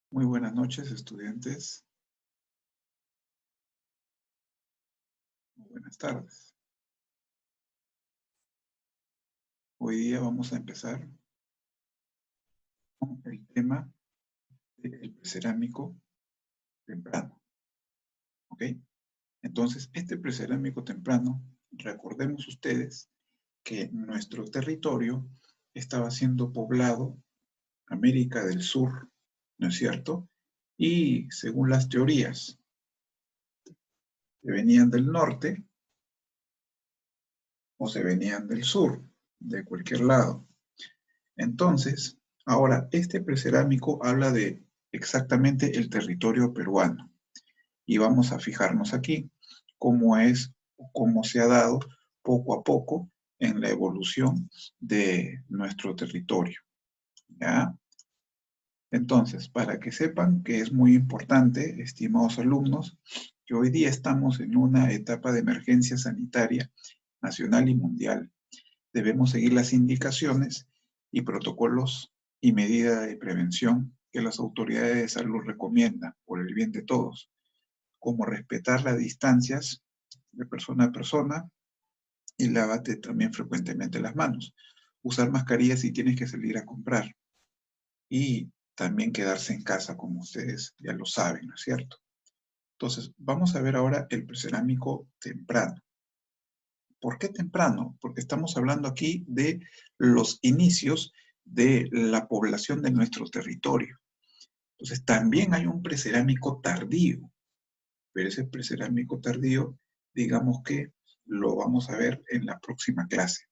Muy buenas noches, estudiantes. Muy buenas tardes. Hoy día vamos a empezar con el tema del precerámico temprano. ¿Ok? Entonces, este precerámico temprano, recordemos ustedes que nuestro territorio estaba siendo poblado, América del Sur, ¿no es cierto? Y según las teorías que venían del norte o se venían del sur, de cualquier lado. Entonces, ahora, este precerámico habla de exactamente el territorio peruano. Y vamos a fijarnos aquí cómo es, cómo se ha dado poco a poco en la evolución de nuestro territorio. ¿Ya? Entonces, para que sepan que es muy importante, estimados alumnos, que hoy día estamos en una etapa de emergencia sanitaria nacional y mundial. Debemos seguir las indicaciones y protocolos y medidas de prevención que las autoridades de salud recomiendan por el bien de todos, como respetar las distancias de persona a persona y lávate también frecuentemente las manos. Usar mascarillas si tienes que salir a comprar y también quedarse en casa, como ustedes ya lo saben, ¿no es cierto? Entonces, vamos a ver ahora el precerámico temprano. ¿Por qué temprano? Porque estamos hablando aquí de los inicios de la población de nuestro territorio. Entonces, también hay un precerámico tardío, pero ese precerámico tardío, digamos que lo vamos a ver en la próxima clase.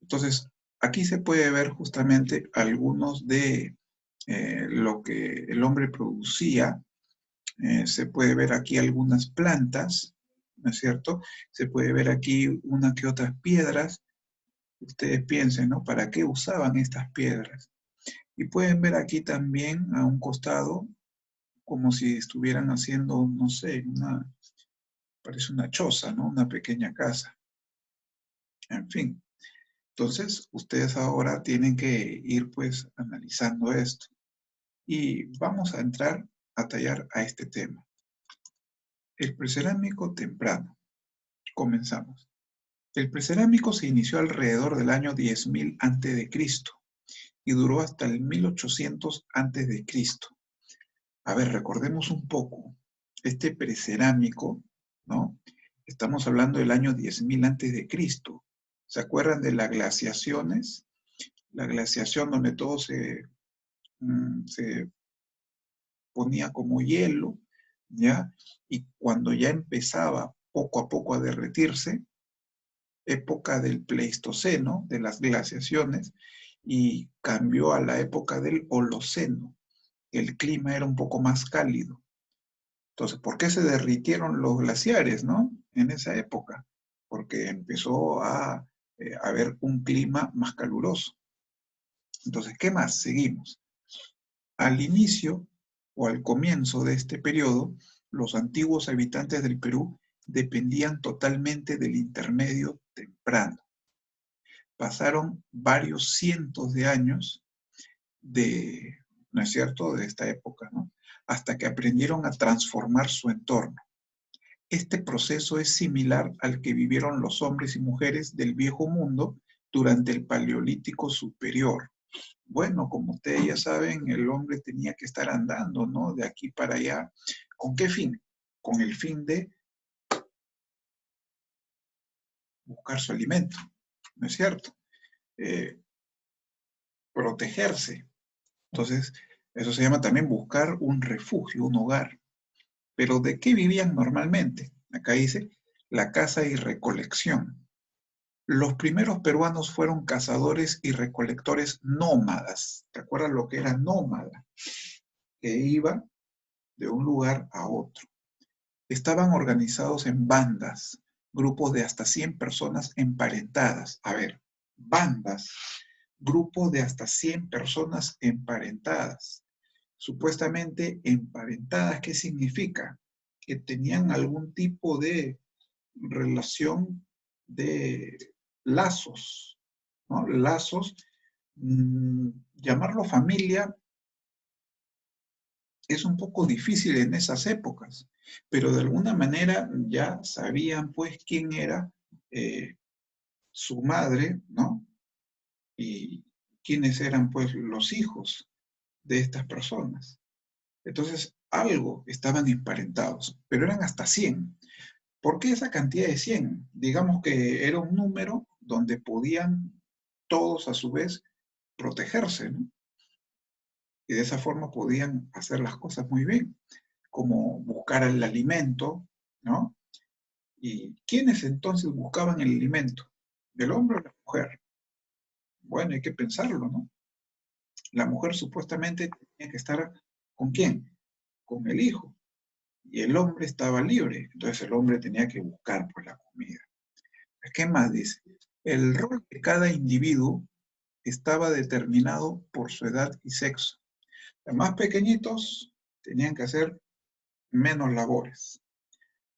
Entonces, aquí se puede ver justamente algunos de lo que el hombre producía. Se puede ver aquí algunas plantas, ¿no es cierto? Se puede ver aquí una que otras piedras. Ustedes piensen, ¿no? ¿Para qué usaban estas piedras? Y pueden ver aquí también a un costado como si estuvieran haciendo, no sé, parece una choza, ¿no? Una pequeña casa. En fin. Entonces, ustedes ahora tienen que ir pues analizando esto. Y vamos a entrar a tallar a este tema. El precerámico temprano. Comenzamos. El precerámico se inició alrededor del año 10.000 a.C. y duró hasta el 1800 a.C. A ver, recordemos un poco. Este precerámico, ¿no? Estamos hablando del año 10.000 a.C. ¿Se acuerdan de las glaciaciones? La glaciación donde todo se ponía como hielo, ¿ya? Y cuando ya empezaba poco a poco a derretirse, época del Pleistoceno, de las glaciaciones, y cambió a la época del Holoceno. El clima era un poco más cálido. Entonces, ¿por qué se derritieron los glaciares, no? En esa época. Porque empezó a haber un clima más caluroso. Entonces, ¿qué más? Seguimos. Al inicio o al comienzo de este periodo, los antiguos habitantes del Perú dependían totalmente del intermedio temprano. Pasaron varios cientos de años de, ¿no es cierto?, de esta época, ¿no? Hasta que aprendieron a transformar su entorno. Este proceso es similar al que vivieron los hombres y mujeres del Viejo Mundo durante el Paleolítico Superior. Bueno, como ustedes ya saben, el hombre tenía que estar andando, ¿no? De aquí para allá. ¿Con qué fin? Con el fin de buscar su alimento, ¿no es cierto? Eh, Protegerse. Entonces, eso se llama también buscar un refugio, un hogar. Pero ¿de qué vivían normalmente? Acá dice la caza y recolección. Los primeros peruanos fueron cazadores y recolectores nómadas. ¿Te acuerdas lo que era nómada? Que iba de un lugar a otro. Estaban organizados en bandas, grupos de hasta 100 personas emparentadas. A ver, bandas, grupos de hasta 100 personas emparentadas. Supuestamente emparentadas, ¿qué significa? Que tenían algún tipo de relación de lazos, ¿no? Lazos, llamarlo familia es un poco difícil en esas épocas, pero de alguna manera ya sabían pues quién era su madre, ¿no? Y quiénes eran pues los hijos de estas personas. Entonces, algo estaban emparentados, pero eran hasta 100. ¿Por qué esa cantidad de 100? Digamos que era un número donde podían todos a su vez protegerse, ¿no? Y de esa forma podían hacer las cosas muy bien, como buscar el alimento, ¿no? ¿Y quiénes entonces buscaban el alimento? ¿El hombre o la mujer? Bueno, hay que pensarlo, ¿no? La mujer supuestamente tenía que estar ¿con quién? Con el hijo. Y el hombre estaba libre, entonces el hombre tenía que buscar por la comida. ¿Qué más dice? El rol de cada individuo estaba determinado por su edad y sexo. Los más pequeñitos tenían que hacer menos labores.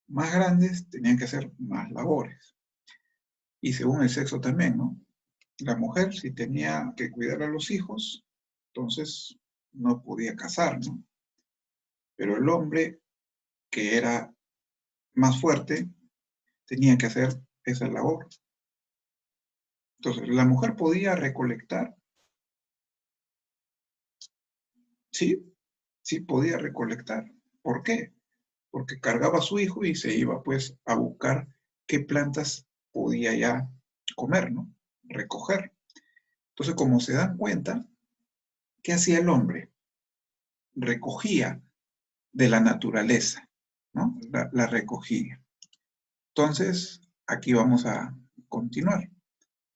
Más grandes tenían que hacer más labores. Y según el sexo también, ¿no? La mujer, si tenía que cuidar a los hijos, entonces no podía casar, ¿no? Pero el hombre, que era más fuerte, tenía que hacer esa labor. Entonces, la mujer podía recolectar, sí, sí podía recolectar. ¿Por qué? Porque cargaba a su hijo y se iba pues a buscar qué plantas podía ya comer, ¿no? Recoger. Entonces, como se dan cuenta, ¿qué hacía el hombre? Recogía de la naturaleza, ¿no? La recogía. Entonces, aquí vamos a continuar.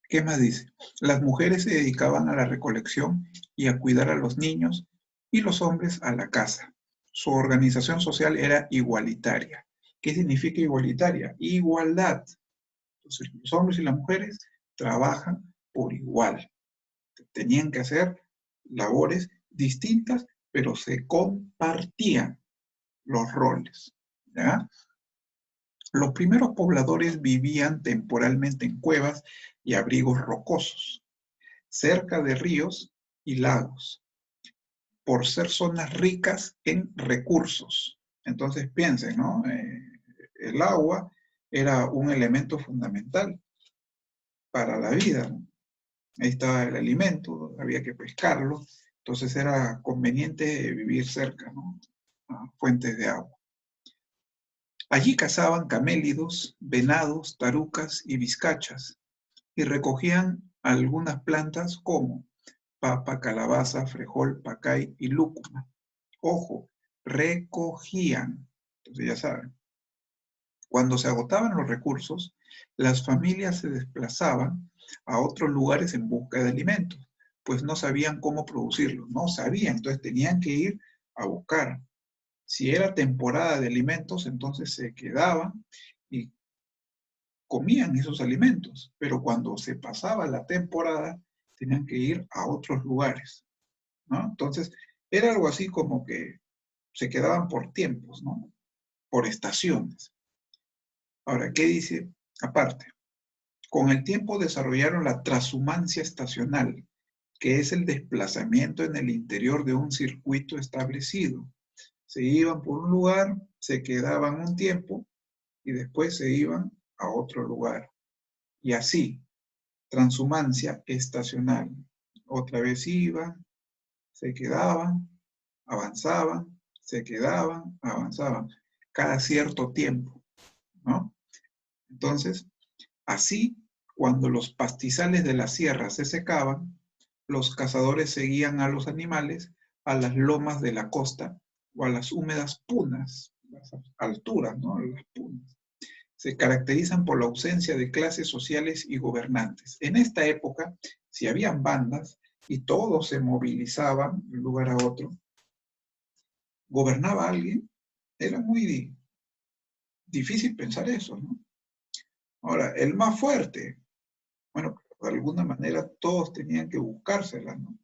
¿Qué más dice? Las mujeres se dedicaban a la recolección y a cuidar a los niños y los hombres a la casa. Su organización social era igualitaria. ¿Qué significa igualitaria? Igualdad. Entonces, los hombres y las mujeres trabajan por igual. Tenían que hacer labores distintas, pero se compartían los roles. ¿Ya? Los primeros pobladores vivían temporalmente en cuevas y abrigos rocosos, cerca de ríos y lagos, por ser zonas ricas en recursos. Entonces piensen, ¿no? El agua era un elemento fundamental para la vida, ¿no? Ahí estaba el alimento, había que pescarlo, entonces era conveniente vivir cerca, ¿no? A fuentes de agua. Allí cazaban camélidos, venados, tarucas y vizcachas, y recogían algunas plantas como papa, calabaza, frejol, pacay y lúcuma. Ojo, recogían. Entonces ya saben, cuando se agotaban los recursos, las familias se desplazaban a otros lugares en busca de alimentos, pues no sabían cómo producirlos, no sabían, entonces tenían que ir a buscar. Si era temporada de alimentos, entonces se quedaban y comían esos alimentos, pero cuando se pasaba la temporada, tenían que ir a otros lugares, ¿no? Entonces, era algo así como que se quedaban por tiempos, ¿no? Por estaciones. Ahora, ¿qué dice? Aparte, con el tiempo desarrollaron la transhumancia estacional, que es el desplazamiento en el interior de un circuito establecido. Se iban por un lugar, se quedaban un tiempo y después se iban a otro lugar. Y así, transhumancia estacional. Otra vez iban, se quedaban, avanzaban, se quedaban, avanzaban, cada cierto tiempo, ¿no? Entonces, así, cuando los pastizales de la sierra se secaban, los cazadores seguían a los animales a las lomas de la costa o a las húmedas punas, las alturas, ¿no? Las punas. Se caracterizan por la ausencia de clases sociales y gobernantes. En esta época, si habían bandas y todos se movilizaban de un lugar a otro, ¿gobernaba alguien? Era muy difícil pensar eso, ¿no? Ahora, el más fuerte, bueno, de alguna manera todos tenían que buscársela, ¿no?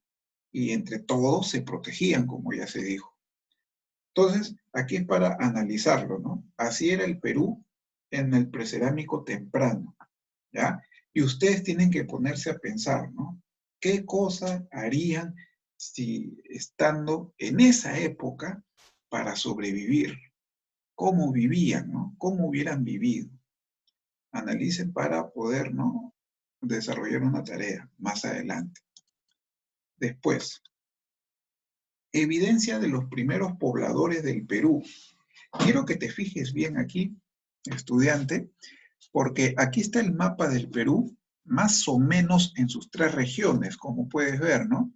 Y entre todos se protegían, como ya se dijo. Entonces, aquí es para analizarlo, ¿no? Así era el Perú en el precerámico temprano, ¿ya? Y ustedes tienen que ponerse a pensar, ¿no? ¿Qué cosa harían si estando en esa época para sobrevivir. ¿Cómo vivían, no? ¿Cómo hubieran vivido? Analicen para poder, ¿no?, desarrollar una tarea más adelante. Después, evidencia de los primeros pobladores del Perú. Quiero que te fijes bien aquí, estudiante, porque aquí está el mapa del Perú, más o menos en sus 3 regiones, como puedes ver, ¿no?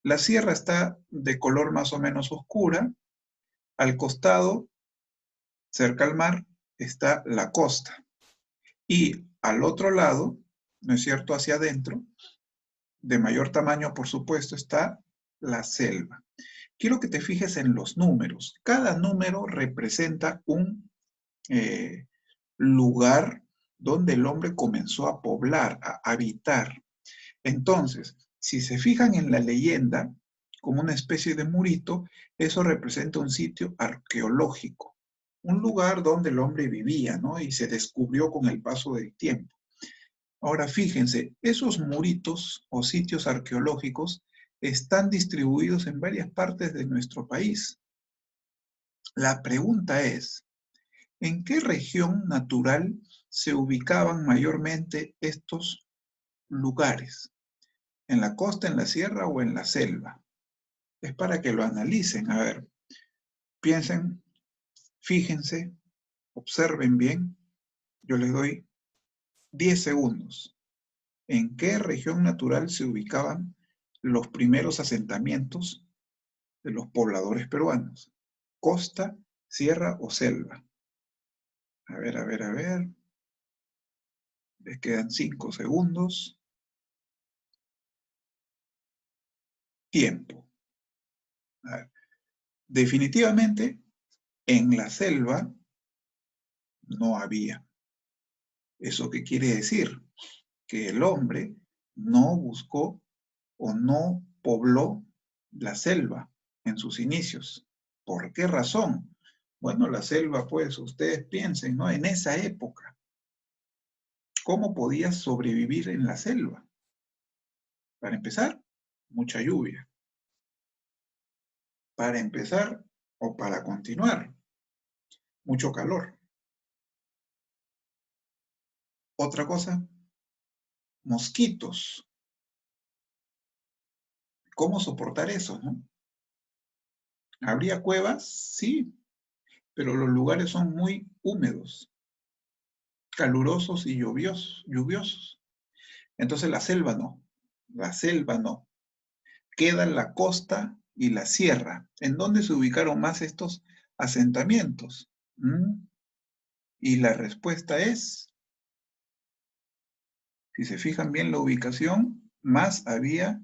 La sierra está de color más o menos oscura. Al costado, cerca al mar, está la costa. Y al otro lado, ¿no es cierto?, hacia adentro, de mayor tamaño, por supuesto, está la selva. Quiero que te fijes en los números. Cada número representa un lugar donde el hombre comenzó a poblar, a habitar. Entonces, si se fijan en la leyenda, como una especie de murito, eso representa un sitio arqueológico, un lugar donde el hombre vivía, ¿no? Y se descubrió con el paso del tiempo. Ahora fíjense, esos muritos o sitios arqueológicos están distribuidos en varias partes de nuestro país. La pregunta es, ¿en qué región natural se ubicaban mayormente estos lugares? ¿En la costa, en la sierra o en la selva? Es para que lo analicen. A ver, piensen, fíjense, observen bien. Yo les doy 10 segundos. ¿En qué región natural se ubicaban los primeros asentamientos de los pobladores peruanos? ¿Costa, sierra o selva? A ver, a ver, a ver. Les quedan 5 segundos. Tiempo. A ver. Definitivamente, en la selva no había. ¿Eso qué quiere decir? Que el hombre no buscó o no pobló la selva en sus inicios. ¿Por qué razón? Bueno, la selva, pues, ustedes piensen, ¿no? En esa época, ¿cómo podías sobrevivir en la selva? Para empezar, mucha lluvia. Para empezar o para continuar, mucho calor. Otra cosa, mosquitos. ¿Cómo soportar eso, no? ¿Habría cuevas? Sí, pero los lugares son muy húmedos, calurosos y lluviosos. Entonces la selva no, la selva no. Queda la costa y la sierra. ¿En dónde se ubicaron más estos asentamientos? Y la respuesta es, si se fijan bien la ubicación, más había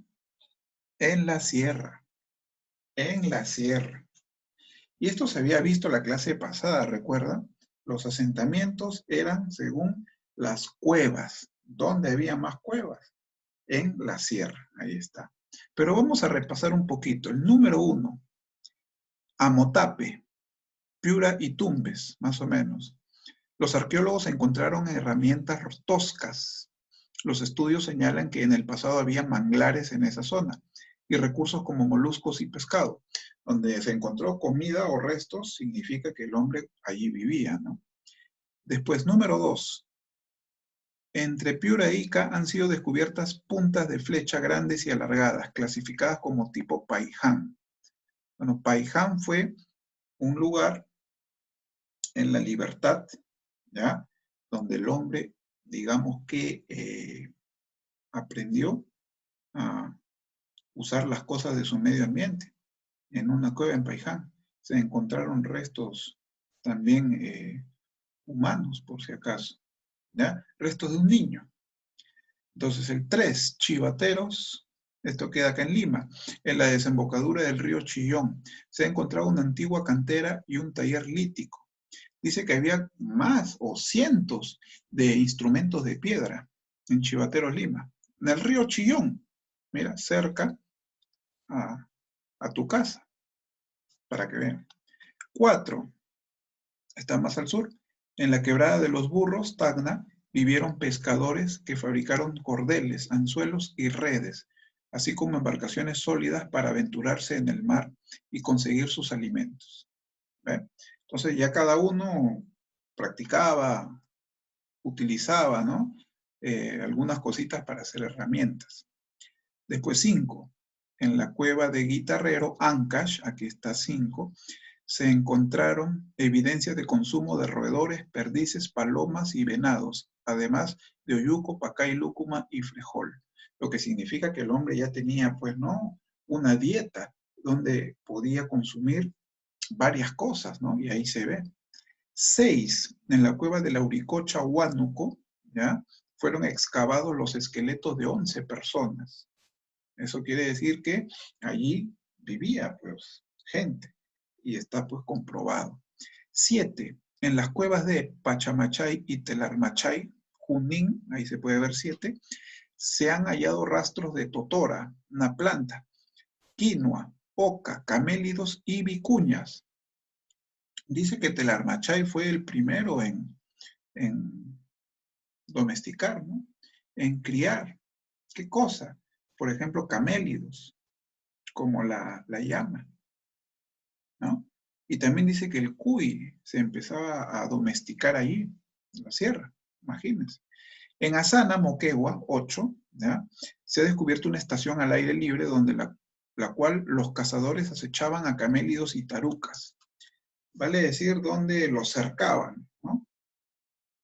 en la sierra. En la sierra. Y esto se había visto la clase pasada, ¿recuerdan? Los asentamientos eran según las cuevas. ¿Dónde había más cuevas? En la sierra, ahí está. Pero vamos a repasar un poquito. El número 1, Amotape, Piura y Tumbes, más o menos. Los arqueólogos encontraron herramientas toscas. Los estudios señalan que en el pasado había manglares en esa zona y recursos como moluscos y pescado. Donde se encontró comida o restos, significa que el hombre allí vivía, ¿no? Después, número 2. Entre Piura e Ica han sido descubiertas puntas de flecha grandes y alargadas, clasificadas como tipo Paiján. Bueno, Paiján fue un lugar en la Libertad, ¿ya? Donde el hombre, digamos que aprendió a usar las cosas de su medio ambiente. En una cueva en Paiján se encontraron restos también humanos, por si acaso, ¿ya? Restos de un niño. Entonces el 3, Chivateros, esto queda acá en Lima, en la desembocadura del río Chillón. Se ha encontrado una antigua cantera y un taller lítico. Dice que había más o cientos de instrumentos de piedra en Chivateros, Lima. En el río Chillón, mira, cerca a tu casa, para que vean. 4, está más al sur. En la quebrada de los Burros, Tacna, vivieron pescadores que fabricaron cordeles, anzuelos y redes, así como embarcaciones sólidas para aventurarse en el mar y conseguir sus alimentos. ¿Ve? Entonces ya cada uno practicaba, utilizaba, ¿no? Algunas cositas para hacer herramientas. Después 5. En la cueva de Guitarrero, Ancash, aquí está 5, se encontraron evidencias de consumo de roedores, perdices, palomas y venados, además de oyuco, pacay, lúcuma y frijol. Lo que significa que el hombre ya tenía, pues, ¿no? Una dieta donde podía consumir varias cosas, ¿no? Y ahí se ve. 6. En la cueva de la Uricocha, Huánuco, ¿ya? Fueron excavados los esqueletos de 11 personas. Eso quiere decir que allí vivía, pues, gente. Y está, pues, comprobado. 7. En las cuevas de Pachamachay y Telarmachay, Junín, ahí se puede ver 7, se han hallado rastros de totora, una planta, quinoa, oca, camélidos y vicuñas. Dice que Telarmachay fue el primero en domesticar, ¿no? En criar. ¿Qué cosa? Por ejemplo, camélidos, como la llama, ¿no? Y también dice que el cuy se empezaba a domesticar allí, en la sierra, imagínense. En Asana, Moquegua, 8, ¿ya? Se ha descubierto una estación al aire libre donde la cual los cazadores acechaban a camélidos y tarucas. Vale decir, donde los cercaban, ¿no?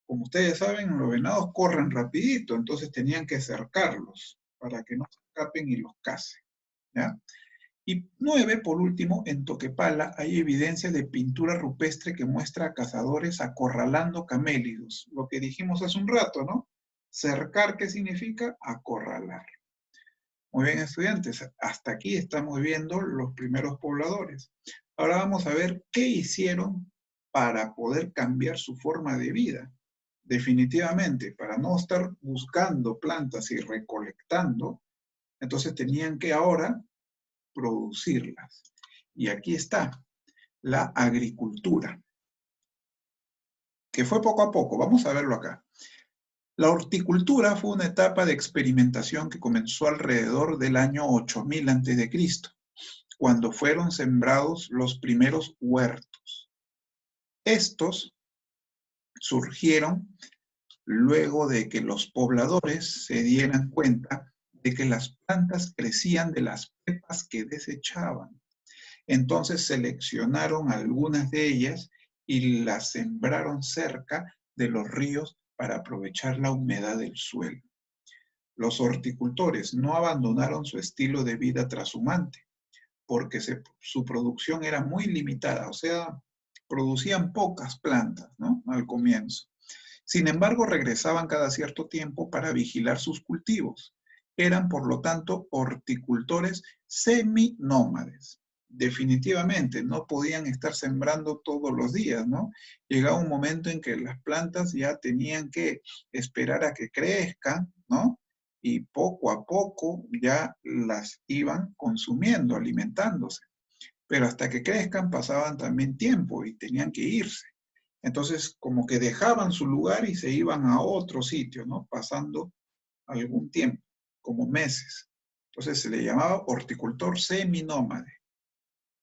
Como ustedes saben, los venados corren rapidito, entonces tenían que cercarlos para que no se escapen y los cacen, ¿ya? Y 9, por último, en Toquepala hay evidencia de pintura rupestre que muestra a cazadores acorralando camélidos. Lo que dijimos hace un rato, ¿no? Cercar, ¿qué significa? Acorralar. Muy bien, estudiantes, hasta aquí estamos viendo los primeros pobladores. Ahora vamos a ver qué hicieron para poder cambiar su forma de vida. Definitivamente, para no estar buscando plantas y recolectando, entonces tenían que ahora producirlas. Y aquí está, la agricultura, que fue poco a poco. Vamos a verlo acá. La horticultura fue una etapa de experimentación que comenzó alrededor del año 8000 a.C., cuando fueron sembrados los primeros huertos. Estos surgieron luego de que los pobladores se dieran cuenta de que las plantas crecían de las pepas que desechaban. Entonces seleccionaron algunas de ellas y las sembraron cerca de los ríos para aprovechar la humedad del suelo. Los horticultores no abandonaron su estilo de vida trashumante, porque su producción era muy limitada, o sea, producían pocas plantas, ¿no? Al comienzo. Sin embargo, regresaban cada cierto tiempo para vigilar sus cultivos. Eran, por lo tanto, horticultores seminómades. Definitivamente, no podían estar sembrando todos los días, ¿no? Llegaba un momento en que las plantas ya tenían que esperar a que crezcan, ¿no? Y poco a poco ya las iban consumiendo, alimentándose. Pero hasta que crezcan pasaban también tiempo y tenían que irse. Entonces, como que dejaban su lugar y se iban a otro sitio, ¿no? Pasando algún tiempo, como meses. Entonces se le llamaba horticultor seminómade.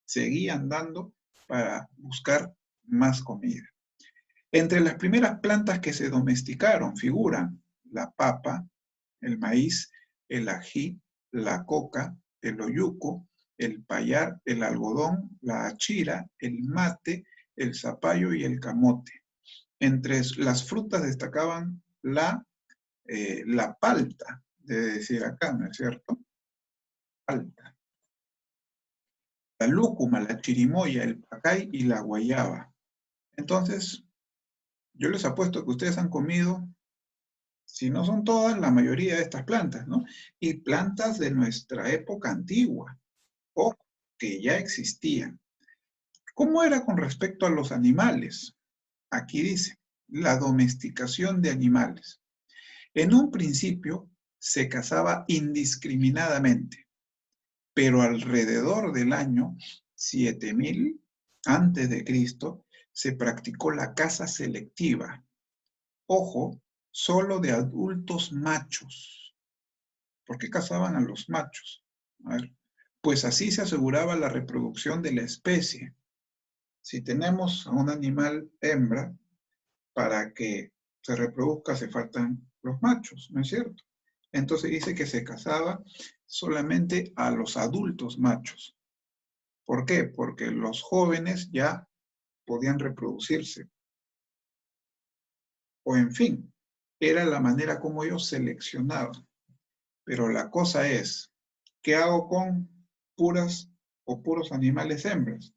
Seguía andando para buscar más comida. Entre las primeras plantas que se domesticaron figuran la papa, el maíz, el ají, la coca, el oyuco, el payar, el algodón, la achira, el mate, el zapallo y el camote. Entre las frutas destacaban la palta, de decir acá, ¿no es cierto? Palta. La lúcuma, la chirimoya, el pacay y la guayaba. Entonces, yo les apuesto que ustedes han comido, si no son todas, la mayoría de estas plantas, ¿no? Y plantas de nuestra época antigua, o que ya existían. ¿Cómo era con respecto a los animales? Aquí dice, la domesticación de animales. En un principio se cazaba indiscriminadamente, pero alrededor del año 7000 antes de Cristo se practicó la caza selectiva. Ojo, solo de adultos machos. ¿Por qué cazaban a los machos? A ver, pues así se aseguraba la reproducción de la especie. Si tenemos a un animal hembra, para que se reproduzca hace faltan los machos, ¿no es cierto? Entonces dice que se casaba solamente a los adultos machos. ¿Por qué? Porque los jóvenes ya podían reproducirse. O en fin, era la manera como ellos seleccionaban. Pero la cosa es, ¿qué hago con puras o puros animales hembras?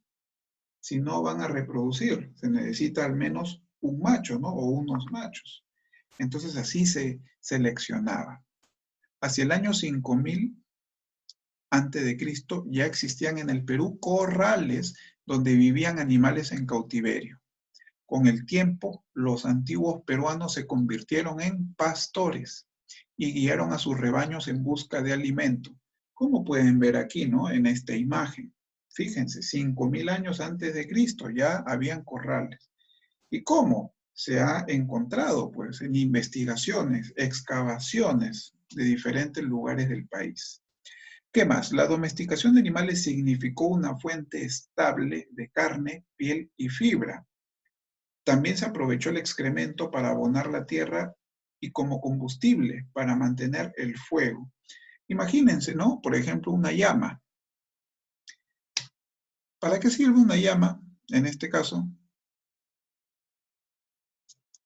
Si no van a reproducir, se necesita al menos un macho, ¿no? O unos machos. Entonces así se seleccionaba. Hacia el año 5000 antes de Cristo ya existían en el Perú corrales donde vivían animales en cautiverio. Con el tiempo, los antiguos peruanos se convirtieron en pastores y guiaron a sus rebaños en busca de alimento, como pueden ver aquí, ¿no? En esta imagen. Fíjense, 5000 años antes de Cristo ya habían corrales. ¿Y cómo? Se ha encontrado, pues, en investigaciones, excavaciones de diferentes lugares del país. ¿Qué más? La domesticación de animales significó una fuente estable de carne, piel y fibra. También se aprovechó el excremento para abonar la tierra y como combustible para mantener el fuego. Imagínense, ¿no? Por ejemplo, una llama. ¿Para qué sirve una llama? En este caso,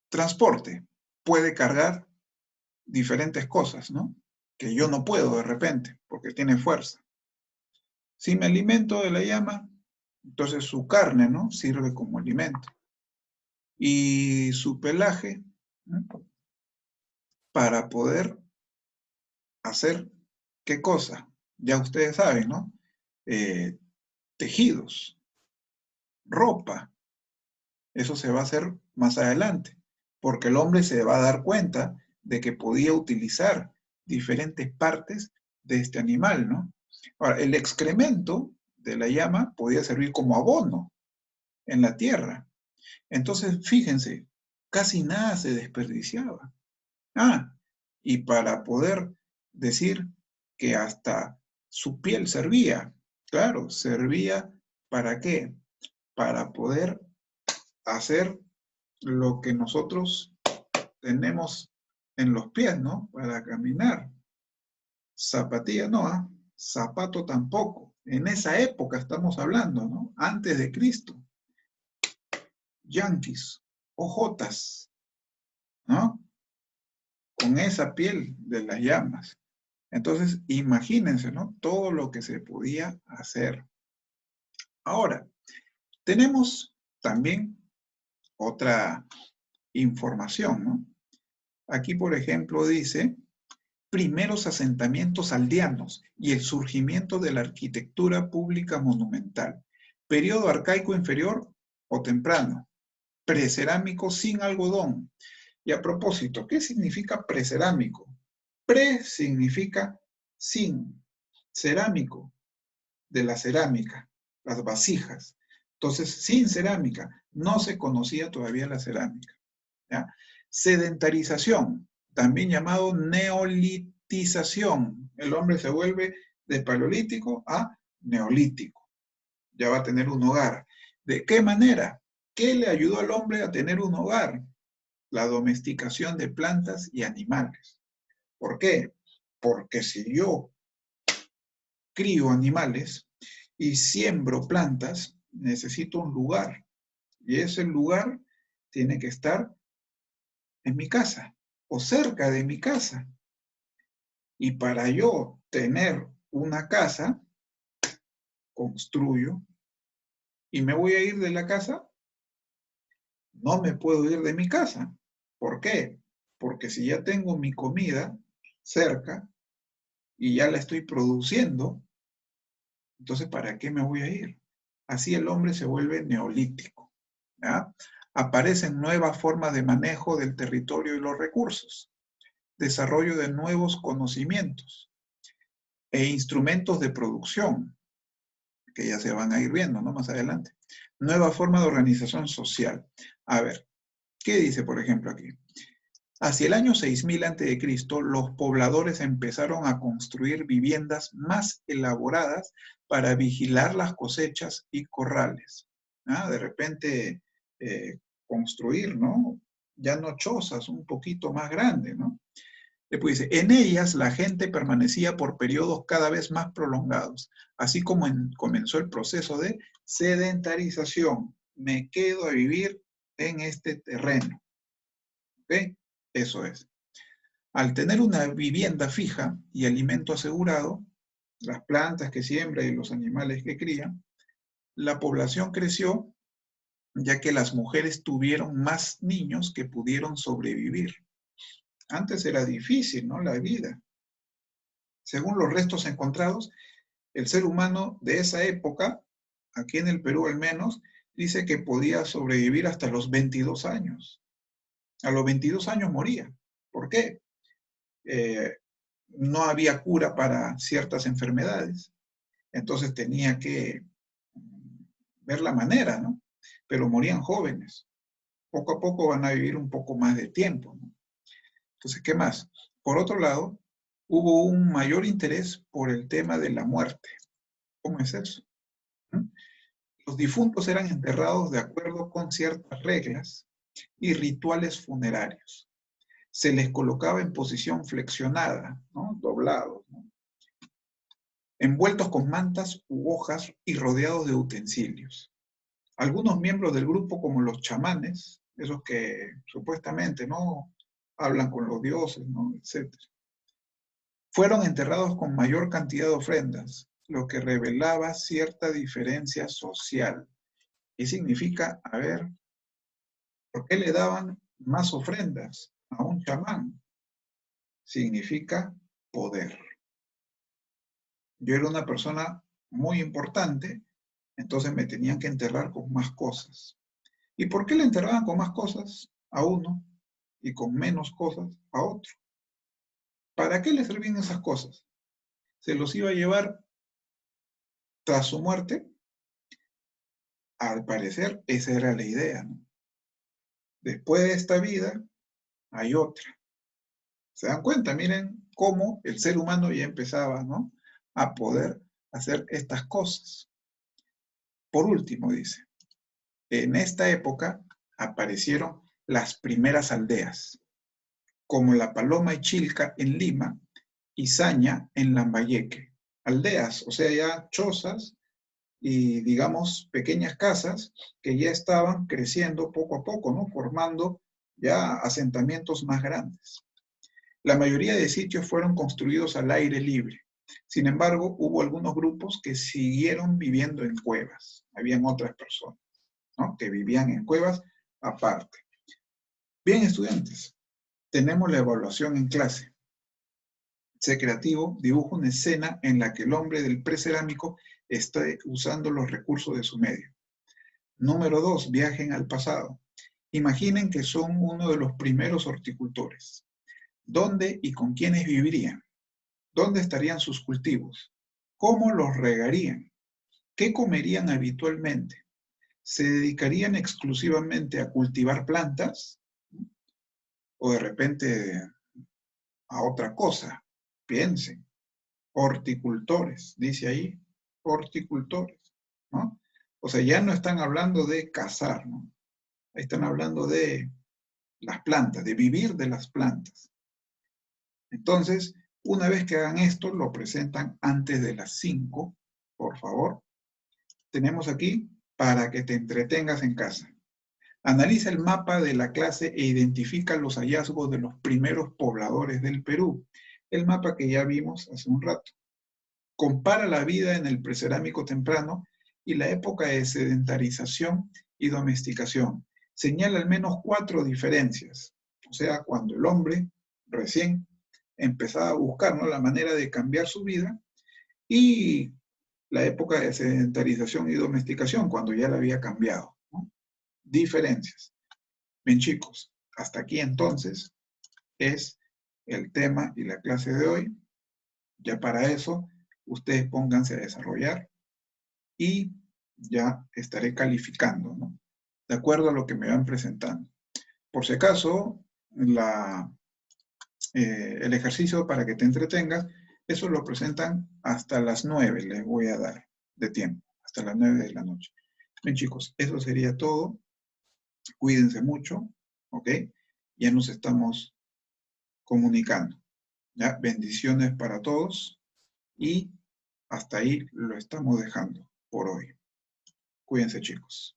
transporte. Puede cargar diferentes cosas, ¿no? Que yo no puedo de repente, porque tiene fuerza. Si me alimento de la llama, entonces su carne, ¿no? Sirve como alimento. Y su pelaje, ¿no? Para poder hacer, ¿qué cosa? Ya ustedes saben, ¿no? Eh, tejidos, ropa. Eso se va a hacer más adelante, porque el hombre se va a dar cuenta de que podía utilizar diferentes partes de este animal, ¿no? Ahora, el excremento de la llama podía servir como abono en la tierra. Entonces, fíjense, casi nada se desperdiciaba. Ah, y para poder decir que hasta su piel servía, claro, servía ¿para qué? Para poder hacer lo que nosotros tenemos en los pies, ¿no? Para caminar. Zapatilla no, ¿ah? Zapato tampoco. En esa época estamos hablando, ¿no? Antes de Cristo. Yanquis, ojotas, ¿no? Con esa piel de las llamas. Entonces, imagínense, ¿no? Todo lo que se podía hacer. Ahora, tenemos también otra información, ¿no? Aquí, por ejemplo, dice, primeros asentamientos aldeanos y el surgimiento de la arquitectura pública monumental. Periodo arcaico inferior o temprano. Precerámico sin algodón. Y a propósito, ¿qué significa precerámico? Pre significa sin, cerámico, de la cerámica, las vasijas. Entonces, sin cerámica, no se conocía todavía la cerámica. ¿Ya? Sedentarización, también llamado neolitización. El hombre se vuelve de paleolítico a neolítico. Ya va a tener un hogar. ¿De qué manera? ¿Qué le ayudó al hombre a tener un hogar? La domesticación de plantas y animales. ¿Por qué? Porque si yo crío animales y siembro plantas, necesito un lugar. Y ese lugar tiene que estar en mi casa o cerca de mi casa. Y para yo tener una casa, construyo y me voy a ir de la casa, no me puedo ir de mi casa. ¿Por qué? Porque si ya tengo mi comida cerca y ya la estoy produciendo, entonces ¿para qué me voy a ir? Así el hombre se vuelve neolítico. ¿Ya? Aparecen nuevas formas de manejo del territorio y los recursos, desarrollo de nuevos conocimientos e instrumentos de producción, que ya se van a ir viendo, ¿no? Más adelante. Nueva forma de organización social. A ver, ¿qué dice, por ejemplo, aquí? Hacia el año 6000 a.C., los pobladores empezaron a construir viviendas más elaboradas para vigilar las cosechas y corrales. ¿ah? De repente construir, ¿no? Ya no chozas, un poquito más grandes, ¿no? Después dice, en ellas la gente permanecía por periodos cada vez más prolongados, así como comenzó el proceso de sedentarización. Me quedo a vivir en este terreno. ¿Ok? Eso es. Al tener una vivienda fija y alimento asegurado, las plantas que siembra y los animales que cría, la población creció ya que las mujeres tuvieron más niños que pudieron sobrevivir. Antes era difícil, ¿no? La vida. Según los restos encontrados, el ser humano de esa época, aquí en el Perú al menos, dice que podía sobrevivir hasta los 22 años. A los 22 años moría. ¿Por qué? No había cura para ciertas enfermedades. Entonces tenía que ver la manera, ¿no? Pero morían jóvenes. Poco a poco van a vivir un poco más de tiempo, ¿no? Entonces, ¿qué más? Por otro lado, hubo un mayor interés por el tema de la muerte. ¿Cómo es eso? ¿Mm? Los difuntos eran enterrados de acuerdo con ciertas reglas y rituales funerarios. Se les colocaba en posición flexionada, ¿no? Doblados, ¿no? Envueltos con mantas u hojas y rodeados de utensilios. Algunos miembros del grupo, como los chamanes, esos que supuestamente no hablan con los dioses, ¿no? Etcétera, fueron enterrados con mayor cantidad de ofrendas, lo que revelaba cierta diferencia social. ¿Qué significa? A ver, ¿por qué le daban más ofrendas a un chamán? Significa poder. Yo era una persona muy importante, entonces me tenían que enterrar con más cosas. ¿Y por qué le enterraban con más cosas a uno y con menos cosas a otro? ¿Para qué le servían esas cosas? ¿Se los iba a llevar tras su muerte? Al parecer, esa era la idea, ¿no? Después de esta vida, hay otra. ¿Se dan cuenta? Miren cómo el ser humano ya empezaba, ¿no?, a poder hacer estas cosas. Por último, dice, en esta época aparecieron las primeras aldeas, como La Paloma y Chilca en Lima y Saña en Lambayeque. Aldeas, o sea, ya chozas y, digamos, pequeñas casas que ya estaban creciendo poco a poco, ¿no?, formando ya asentamientos más grandes. La mayoría de sitios fueron construidos al aire libre. Sin embargo, hubo algunos grupos que siguieron viviendo en cuevas. Habían otras personas, ¿no?, que vivían en cuevas aparte. Bien, estudiantes, tenemos la evaluación en clase. Sé creativo, dibuja una escena en la que el hombre del precerámico está usando los recursos de su medio. Número 2, viajen al pasado. Imaginen que son uno de los primeros horticultores. ¿Dónde y con quiénes vivirían? ¿Dónde estarían sus cultivos? ¿Cómo los regarían? ¿Qué comerían habitualmente? ¿Se dedicarían exclusivamente a cultivar plantas? ¿O de repente a otra cosa? Piensen. Horticultores, dice ahí, horticultores, ¿no? O sea, ya no están hablando de cazar, ¿no? Están hablando de las plantas, de vivir de las plantas. Entonces, una vez que hagan esto, lo presentan antes de las 5, por favor. Tenemos aquí para que te entretengas en casa. Analiza el mapa de la clase e identifica los hallazgos de los primeros pobladores del Perú. El mapa que ya vimos hace un rato. Compara la vida en el precerámico temprano y la época de sedentarización y domesticación. Señala al menos 4 diferencias. O sea, cuando el hombre recién empezaba a buscar, ¿no?, la manera de cambiar su vida, y la época de sedentarización y domesticación, cuando ya la había cambiado, ¿no? Diferencias. Bien, chicos, hasta aquí entonces es el tema y la clase de hoy. Ya para eso, ustedes pónganse a desarrollar y ya estaré calificando, ¿no?, de acuerdo a lo que me van presentando. Por si acaso, el ejercicio para que te entretengas, eso lo presentan hasta las 9, les voy a dar de tiempo, hasta las 9 de la noche. Bien, chicos, eso sería todo. Cuídense mucho, ¿ok? Ya nos estamos comunicando. ¿Ya? Bendiciones para todos y hasta ahí lo estamos dejando por hoy. Cuídense, chicos.